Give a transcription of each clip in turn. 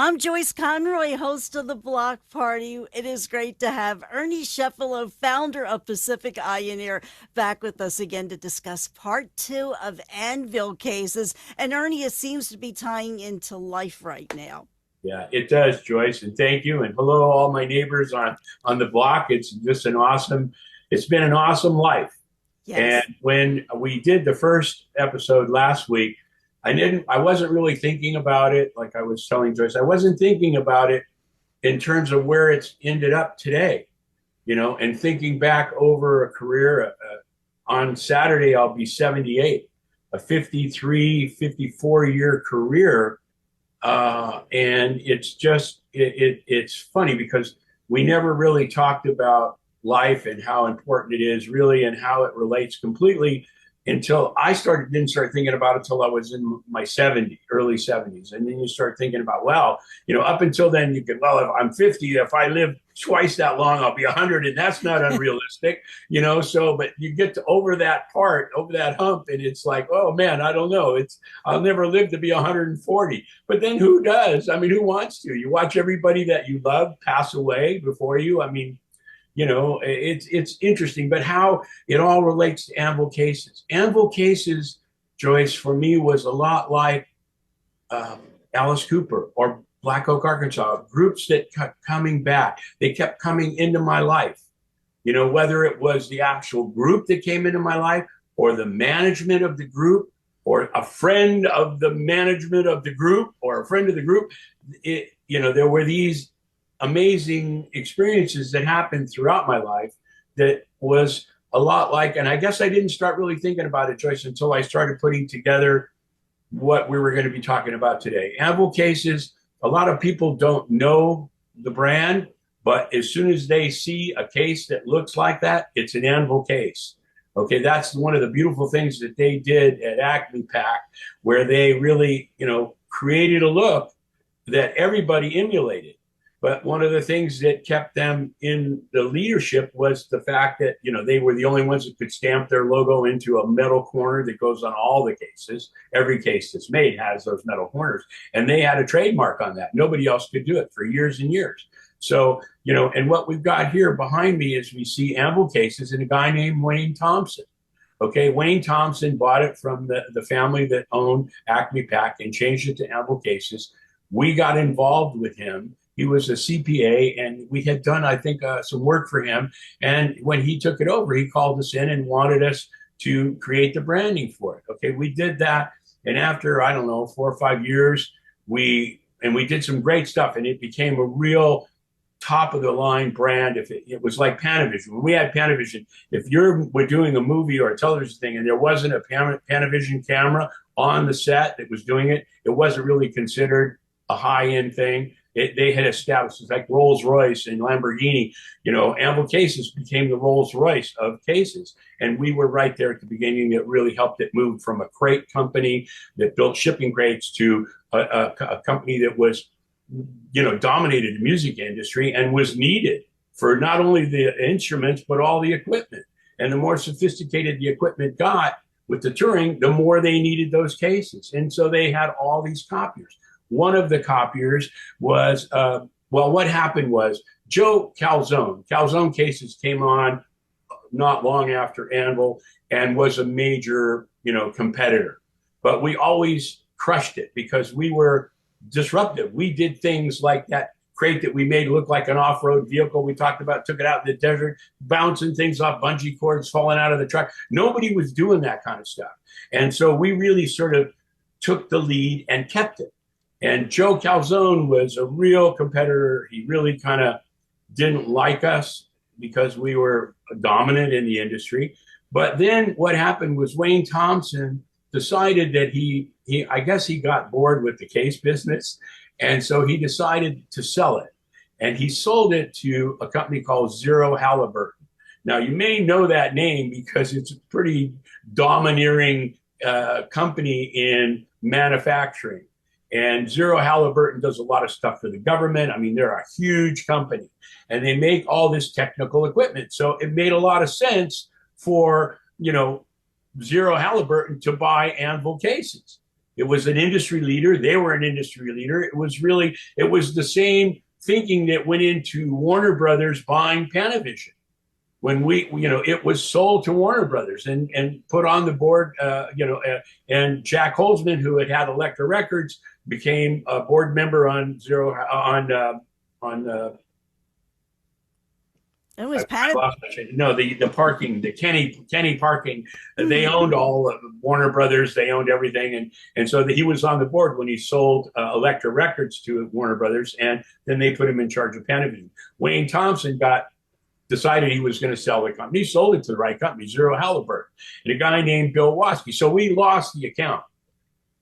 I'm Joyce Conroy, host of the Block Party. It is great to have Ernie Cefalu, founder of Pacific Ioneer, back with us again to discuss part two of Anvil Cases. And Ernie, it seems to be tying into life right now. Yeah, it does, Joyce, and thank you. And hello, all my neighbors on the block. It's been an awesome life. And Yes. when we did the first episode last week, I wasn't really thinking about it. Like I was telling Joyce, I wasn't thinking about it in terms of where it's ended up today, and thinking back over a career. On Saturday, I'll be 78, a 53, 54-year career, and it's funny because we never really talked about life and how important it is really and how it relates completely until didn't start thinking about it until I was in my 70s, early 70s. And then you start thinking about, well, up until then you could, well, if I'm 50, if I live twice that long, I'll be 100, and that's not unrealistic, so but you get to over that hump, and it's like, oh man, I don't know, I'll never live to be 140. But then who does? I mean, who wants to? You watch everybody that you love pass away before you. I mean, it's interesting, but how it all relates to Anvil Cases. Anvil Cases, Joyce, for me was a lot like Alice Cooper or Black Oak, Arkansas, groups that kept coming back. They kept coming into my life, whether it was the actual group that came into my life or the management of the group or a friend of the management of the group or a friend of the group. There were these amazing experiences that happened throughout my life that was a lot like, and I guess I didn't start really thinking about it, Joyce, until I started putting together what we were going to be talking about today. Anvil Cases, a lot of people don't know the brand, but as soon as they see a case that looks like that, it's an Anvil case. Okay, that's one of the beautiful things that they did at Acme Pack, where they really, created a look that everybody emulated. But one of the things that kept them in the leadership was the fact that, they were the only ones that could stamp their logo into a metal corner that goes on all the cases. Every case that's made has those metal corners. And they had a trademark on that. Nobody else could do it for years and years. So, and what we've got here behind me is we see Anvil Cases and a guy named Wayne Thompson. Okay, Wayne Thompson bought it from the family that owned Acme Pack and changed it to Anvil Cases. We got involved with him. He was a CPA, and we had done, I think, some work for him. And when he took it over, he called us in and wanted us to create the branding for it. Okay, we did that. And after, I don't know, 4 or 5 years, we did some great stuff, and it became a real top of the line brand. If it was like Panavision. When we had Panavision, if we're doing a movie or a television thing and there wasn't a Panavision camera on the set that was doing it, it wasn't really considered a high-end thing. They had established, it's like Rolls Royce and Lamborghini. Anvil Cases became the Rolls Royce of cases. And we were right there at the beginning. That really helped it move from a crate company that built shipping crates to a company that was, dominated the music industry and was needed for not only the instruments, but all the equipment. And the more sophisticated the equipment got with the touring, the more they needed those cases. And so they had all these copiers. One of the copiers was, what happened was Joe Calzone Cases came on not long after Anvil and was a major, competitor. But we always crushed it because we were disruptive. We did things like that crate that we made look like an off-road vehicle. We talked about, took it out in the desert, bouncing things off bungee cords, falling out of the truck. Nobody was doing that kind of stuff. And so we really sort of took the lead and kept it. And Joe Calzone was a real competitor. He really kind of didn't like us because we were dominant in the industry. But then what happened was Wayne Thompson decided that I guess he got bored with the case business. And so he decided to sell it. And he sold it to a company called Zero Halliburton. Now, you may know that name because it's a pretty domineering company in manufacturing. And Zero Halliburton does a lot of stuff for the government. I mean, they're a huge company and they make all this technical equipment. So it made a lot of sense for, Zero Halliburton to buy Anvil Cases. It was an industry leader. They were an industry leader. It was the same thinking that went into Warner Brothers buying Panavision. When it was sold to Warner Brothers and put on the board, and Jack Holzman, who had Elektra Records, became a board member on it was Pat. No, the parking, the Kenny parking. They owned all of Warner Brothers. They owned everything, and so he was on the board when he sold Elektra Records to Warner Brothers, and then they put him in charge of Panavision. Wayne Thompson decided he was going to sell the company. He sold it to the right company, Zero Halliburton, and a guy named Bill Waskey. So we lost the account.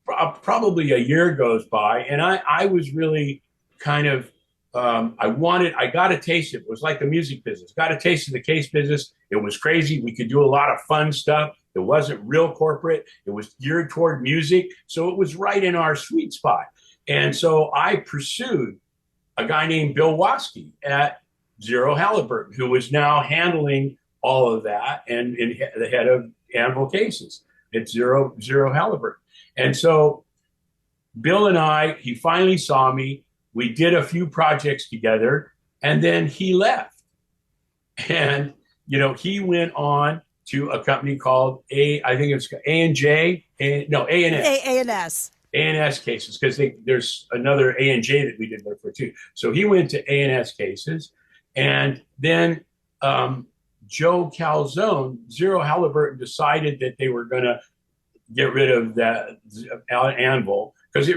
Probably a year goes by, and I was really kind of. I got a taste of it. It was like the music business. Got a taste of the case business. It was crazy. We could do a lot of fun stuff. It wasn't real corporate. It was geared toward music. So it was right in our sweet spot. And so I pursued a guy named Bill Waskey at Zero Halliburton, who was now handling all of that and the head of Anvil Cases at Zero Halliburton. And so Bill and he finally saw me. We did a few projects together, and then he left. And, he went on to a company called I think it's A&J, A&S. A&S Cases, because there's another A&J that we did work for too. So he went to A&S Cases, and then Joe Calzone, Zero Halliburton, decided that they were going to get rid of that Anvil, because it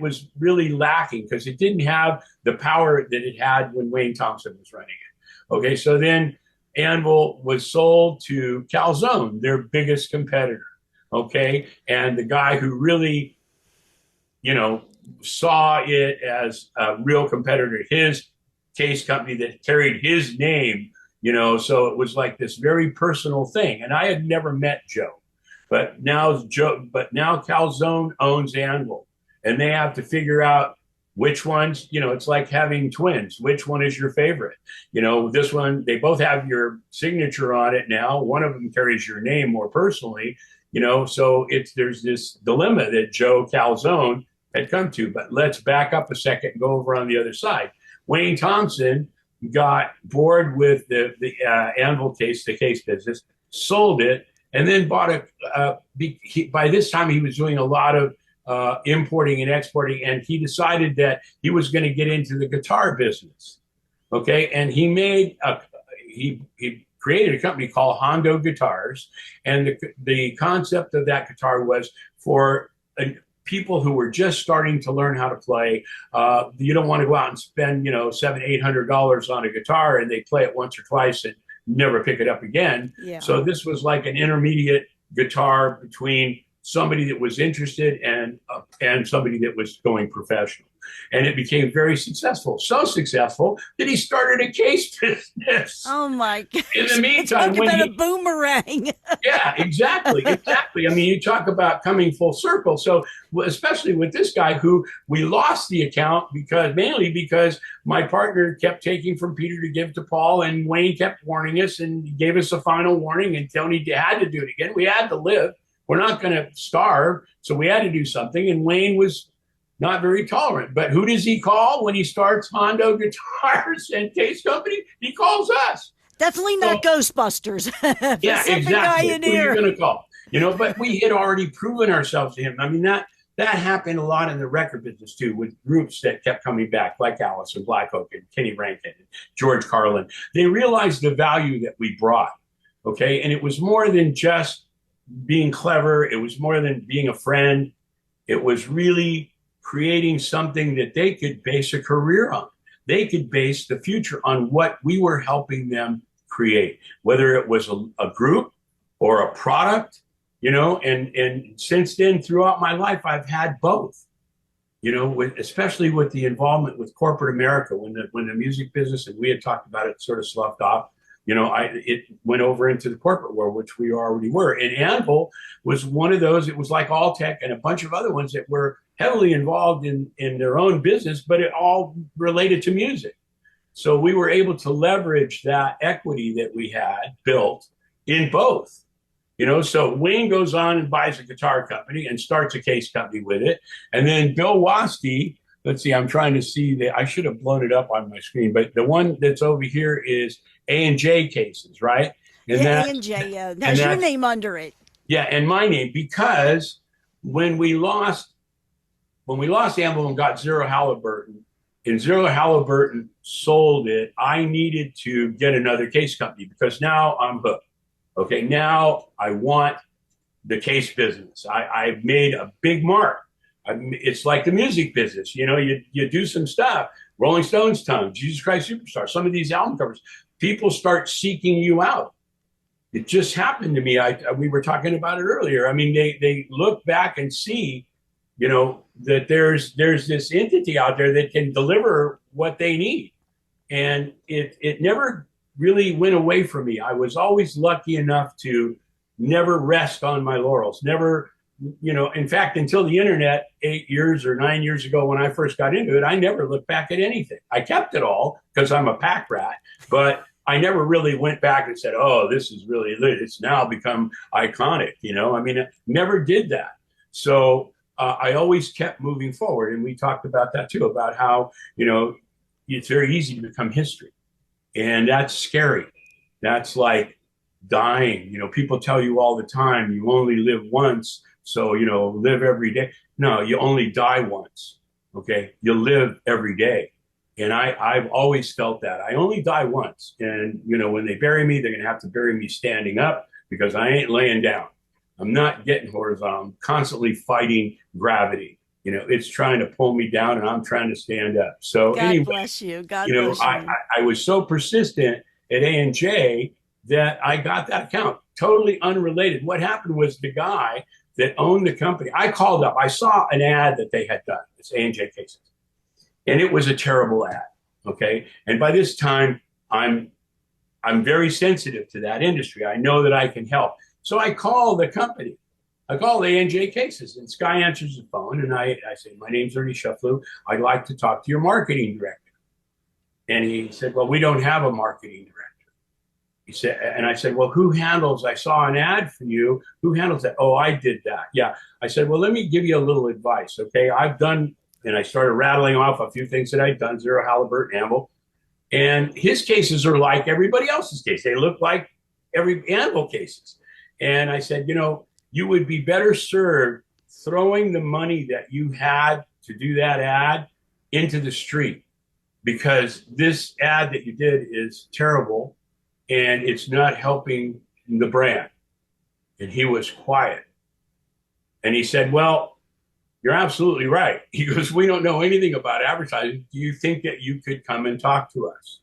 was really lacking, because it didn't have the power that it had when Wayne Thompson was running it. Okay, so then Anvil was sold to Calzone, their biggest competitor. Okay, and the guy who really, saw it as a real competitor, his case company that carried his name, so it was like this very personal thing. And I had never met Joe. But now Calzone owns Anvil, and they have to figure out which ones, it's like having twins. Which one is your favorite? This one, they both have your signature on it now. One of them carries your name more personally, so there's this dilemma that Joe Calzone had come to. But let's back up a second and go over on the other side. Wayne Thompson got bored with the Anvil case, the case business, sold it, and then bought by this time he was doing a lot of importing and exporting, and he decided that he was going to get into the guitar business. Okay, and he created a company called Hondo Guitars, and the concept of that guitar was for people who were just starting to learn how to play. You don't want to go out and spend $700-800 on a guitar and they play it once or twice and never pick it up again. Yeah. So this was like an intermediate guitar between somebody that was interested and somebody that was going professional. And it became very successful. So successful that he started a case business. Oh my gosh. In the meantime, talk about a boomerang. Yeah, exactly. I mean, you talk about coming full circle. So especially with this guy who we lost the account mainly because my partner kept taking from Peter to give to Paul, and Wayne kept warning us and gave us a final warning, and Tony had to do it again. We had to live. We're not going to starve. So we had to do something. And Wayne was not very tolerant. But who does he call when he starts Hondo Guitars and Case Company? He calls us. Definitely not Ghostbusters. Yeah, exactly. Who are you going to call? But we had already proven ourselves to him. I mean, that happened a lot in the record business too, with groups that kept coming back, like Alice and Black Oak and Kenny Rankin and George Carlin. They realized the value that we brought. Okay, and it was more than just being clever. It was more than being a friend. It was really creating something that they could base a career on. They could base the future on what we were helping them create, whether it was a group or a product, and since then, throughout my life, I've had both, especially with the involvement with corporate America, when the music business, and we had talked about it, sort of sloughed off. It went over into the corporate world, which we already were. And Anvil was one of those. It was like Alltech and a bunch of other ones that were heavily involved in their own business, but it all related to music. So we were able to leverage that equity that we had built in both, So Wayne goes on and buys a guitar company and starts a case company with it. And then Bill Wasty, let's see, I'm trying to see that. I should have blown it up on my screen, but the one that's over here is A&J Cases, right? And Yeah, that, A&J and has your that's, name under it. yeah, and my name, because when we lost, Anvil and got Zero Halliburton, and Zero Halliburton sold it, I needed to get another case company because now I'm hooked. Okay, now I want the case business. I've made a big mark. It's like the music business. You do some stuff. Rolling Stones tongue, Jesus Christ Superstar, some of these album covers, people start seeking you out. It just happened to me. We were talking about it earlier. I mean, they look back and see, that there's this entity out there that can deliver what they need. And it never really went away from me. I was always lucky enough to never rest on my laurels. Never, in fact, until the internet 8 years or 9 years ago when I first got into it, I never looked back at anything. I kept it all because I'm a pack rat, but I never really went back and said, oh, this is really lit. It's now become iconic. I mean, I never did that. So I always kept moving forward. And we talked about that too, about how, it's very easy to become history. And that's scary. That's like dying. People tell you all the time, you only live once. So, live every day. No, you only die once. Okay. You live every day. And I've always felt that I only die once. And, when they bury me, they're going to have to bury me standing up because I ain't laying down. I'm not getting horizontal. I'm constantly fighting gravity. It's trying to pull me down and I'm trying to stand up. So God anyway, bless you. God bless you. I was so persistent at A&J that I got that account. Totally unrelated. What happened was the guy that owned the company, I called up. I saw an ad that they had done. It's A&J Cases. And it was a terrible ad. Okay. And by this time, I'm very sensitive to that industry. I know that I can help. So I call the company. I call A&J Cases, and Sky answers the phone, and I say, my name's Ernie Cefalu. I'd like to talk to your marketing director. And he said, well, we don't have a marketing director. He said, and I said, well, who handles, I saw an ad for you. Who handles that? Oh, I did that. Yeah. I said, well, let me give you a little advice. Okay. I've done, and I started rattling off a few things that I'd done, Zero Halliburton, Anvil. And his cases are like everybody else's case. They look like every Anvil cases. And I said, you would be better served throwing the money that you had to do that ad into the street, because this ad that you did is terrible and it's not helping the brand. And he was quiet. And he said, well, you're absolutely right. He goes, we don't know anything about advertising. Do you think that you could come and talk to us?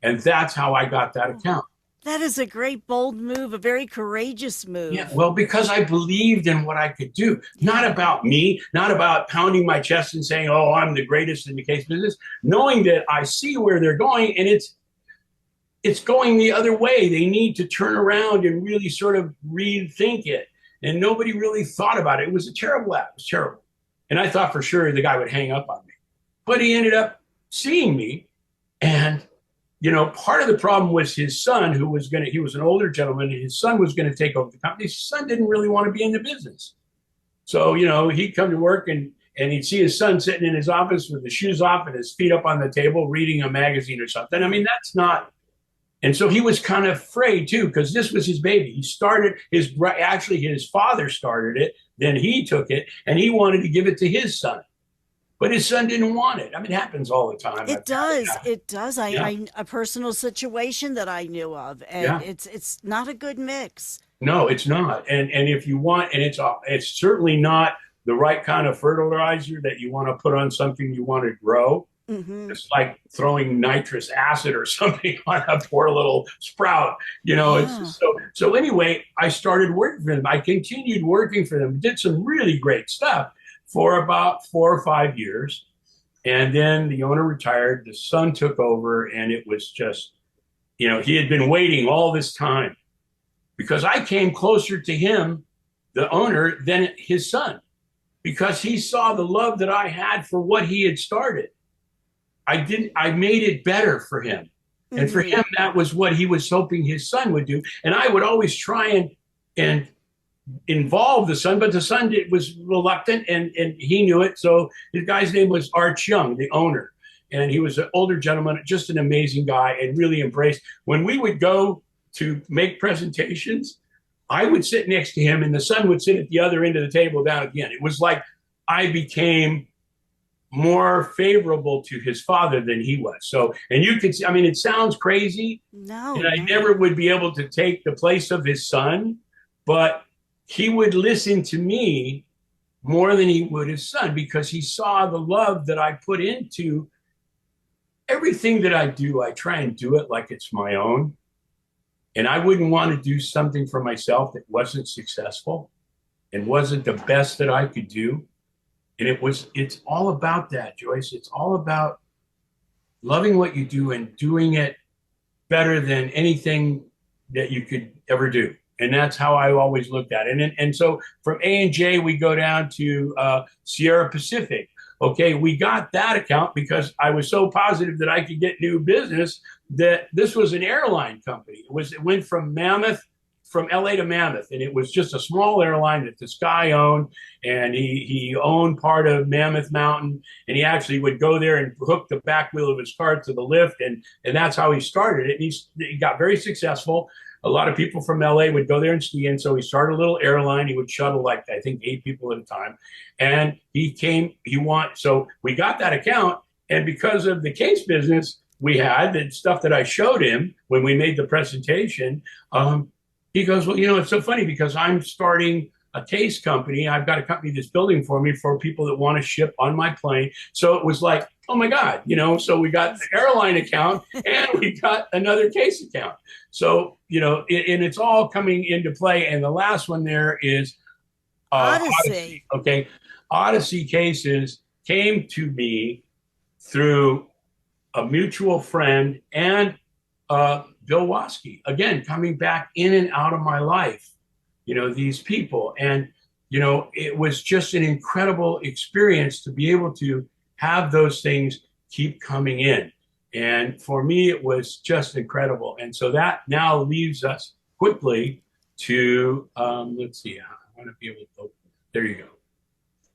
And that's how I got that account. That is a great, bold move, a very courageous move. Yeah, well, because I believed in what I could do. Not about me, not about pounding my chest and saying, oh, I'm the greatest in the case business, knowing that I see where they're going and it's going the other way. They need to turn around and really sort of rethink it. And nobody really thought about it. It was a terrible ad. It was terrible. And I thought for sure the guy would hang up on me. But he ended up seeing me. And part of the problem was his son, he was an older gentleman, and his son was going to take over the company. His son didn't really want to be in the business. So, he'd come to work and he'd see his son sitting in his office with his shoes off and his feet up on the table, reading a magazine or something. I mean, that's not. And so he was kind of afraid too, because this was his baby. He started his father started it, then he took it and he wanted to give it to his son. But his son didn't want it. I mean, it happens all the time. It does. It does. Yeah. A personal situation that I knew of, and it's not a good mix. No, it's not. And if you want, and it's certainly not the right kind of fertilizer that you want to put on something you want to grow. Mm-hmm. It's like throwing nitrous acid or something on a poor little sprout. It's so anyway, I started working for them. I continued working for them, did some really great stuff for about 4 or 5 years. And then the owner retired, the son took over, and it was just, he had been waiting all this time because I came closer to him, the owner, than his son, because he saw the love that I had for what he had started. I made it better for him. Mm-hmm. And for him, that was what he was hoping his son would do. And I would always try and and involve the son, but the son was reluctant, and he knew it. So the guy's name was Art Young, the owner. And he was an older gentleman, just an amazing guy, and really embraced. When we would go to make presentations, I would sit next to him, and the son would sit at the other end of the table down again. It was like I became more favorable to his father than he was. So, and you could see, I mean, it sounds crazy, No, and I no. never would be able to take the place of his son, but he would listen to me more than he would his son because he saw the love that I put into everything that I do. I try and do it like it's my own. And I wouldn't want to do something for myself that wasn't successful and wasn't the best that I could do. And it's all about that, Joyce. It's all about loving what you do and doing it better than anything that you could ever do. And that's how I always looked at it. And so from A&J, we go down to Sierra Pacific. Okay, we got that account because I was so positive that I could get new business that this was an airline company. It went from Mammoth, from LA to Mammoth, and it was just a small airline that this guy owned, and he owned part of Mammoth Mountain, and he actually would go there and hook the back wheel of his car to the lift, and that's how he started it. And he got very successful. A lot of people from LA would go there and ski, and so he started a little airline. He would shuttle like I think 8 people at a time, and so we got that account, and because of the case business we had, the stuff that I showed him when we made the presentation, he goes, well, it's so funny because I'm starting a case company. I've got a company that's building for me for people that want to ship on my plane. So it was like, oh my God, so we got the airline account and we got another case account. So, and it's all coming into play. And the last one there is Odyssey. Okay. Odyssey Cases came to me through a mutual friend and Bill Waskey, again, coming back in and out of my life, these people. And, it was just an incredible experience to be able to have those things keep coming in. And for me, it was just incredible. And so that now leaves us quickly to, let's see, I want to be able to open. There you go.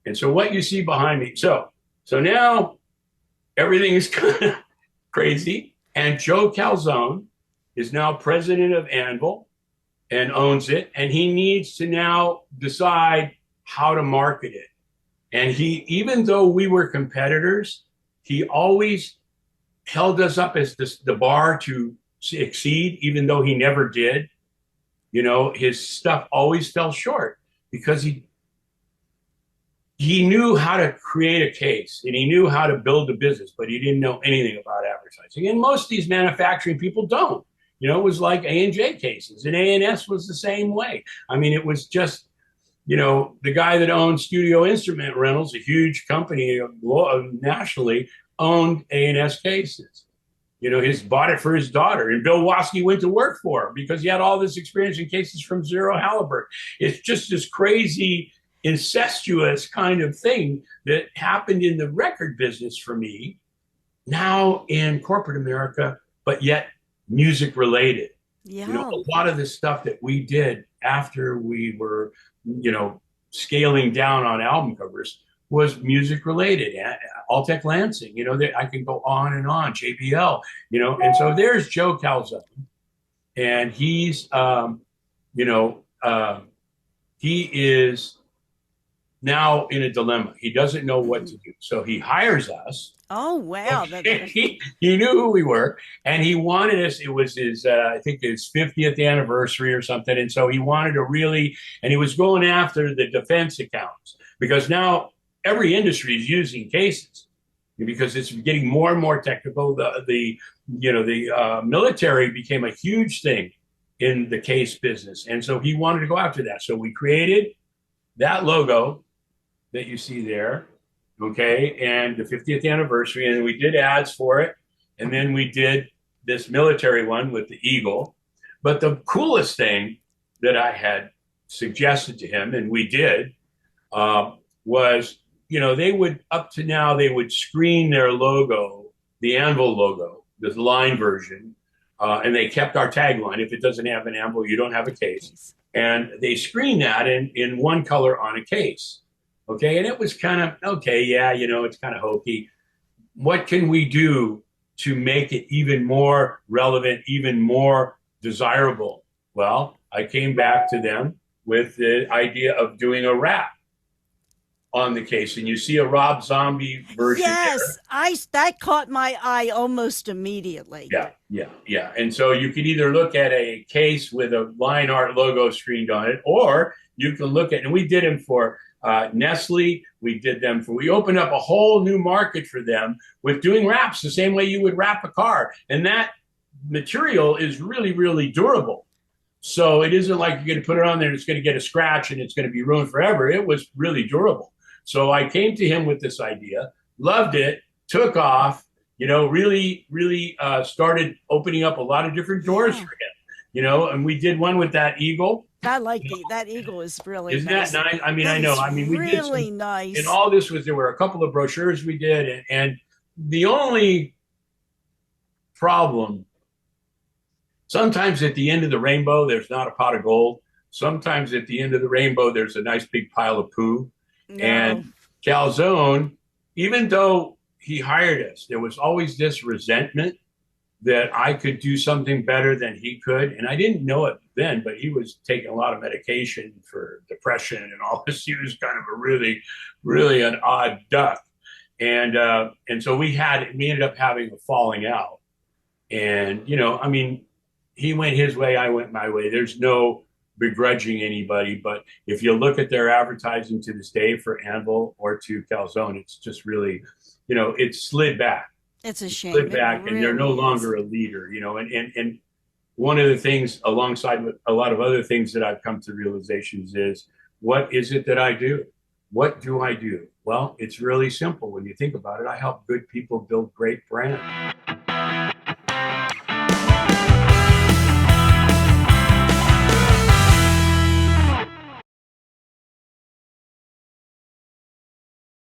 And so what you see behind me, so now everything is kind of crazy. And Joe Calzone is now president of Anvil and owns it. And he needs to now decide how to market it. And even though we were competitors, he always held us up as the bar to exceed, even though he never did. His stuff always fell short because he knew how to create a case and he knew how to build a business, but he didn't know anything about advertising. And most of these manufacturing people don't. It was like A&J Cases, and A&S was the same way. I mean, it was just, the guy that owned Studio Instrument Rentals, a huge company nationally, owned A&S Cases. He's bought it for his daughter, and Bill Waskey went to work for him because he had all this experience in cases from Zero Halliburton. It's just this crazy, incestuous kind of thing that happened in the record business for me, now in corporate America, but yet music related. Yeah. A lot of the stuff that we did after we were, scaling down on album covers was music related. Alltech Lansing, I can go on and on, JBL, and so there's Joe Calzone, and he's, he is now in a dilemma. He doesn't know what to do. So he hires us. Oh, wow. Okay. He knew who we were, and he wanted us. It was his, I think his 50th anniversary or something. And so he wanted to and he was going after the defense accounts because now every industry is using cases because it's getting more and more technical. The military became a huge thing in the case business. And so he wanted to go after that. So we created that logo that you see there, okay, and the 50th anniversary, and we did ads for it, and then we did this military one with the eagle. But the coolest thing that I had suggested to him, and we did, was, they would screen their logo, the Anvil logo, the line version, and they kept our tagline: if it doesn't have an anvil, you don't have a case. and they screened that in one color on a case. Okay, and it was kind of okay, yeah, it's kind of hokey. What can we do to make it even more relevant, even more desirable? Well, I came back to them with the idea of doing a wrap on the case, and you see a Rob Zombie version Yes, there. I that caught my eye almost immediately. Yeah, yeah, yeah. And so you could either look at a case with a line art logo screened on it, or you can look at, and we did them for Nestle. We opened up a whole new market for them with doing wraps the same way you would wrap a car. And that material is really, really durable. So it isn't like you're going to put it on there and it's going to get a scratch and it's going to be ruined forever. It was really durable. So I came to him with this idea, loved it, took off, really, really started opening up a lot of different doors for Yeah. him, and we did one with that eagle. I like that eagle is really Isn't that nice. nice? I mean, That I know. is I mean, we did some, really and nice. all this was, there were a couple of brochures we did, and the only problem, sometimes at the end of the rainbow, there's not a pot of gold. Sometimes at the end of the rainbow, there's a nice big pile of poo. No. And Calzone, even though he hired us, there was always this resentment that I could do something better than he could. And I didn't know it then, but he was taking a lot of medication for depression and all this. He was kind of a really, really an odd duck. And so we ended up having a falling out. And, I mean, he went his way, I went my way. There's no begrudging anybody, but if you look at their advertising to this day for Anvil or to Calzone, it's just really, it slid back. It's a Slid shame. It back, and they're no really is. longer a leader, and one of the things, alongside with a lot of other things that I've come to realizations, is what is it that I do? What do I do? Well, it's really simple when you think about it. I help good people build great brands.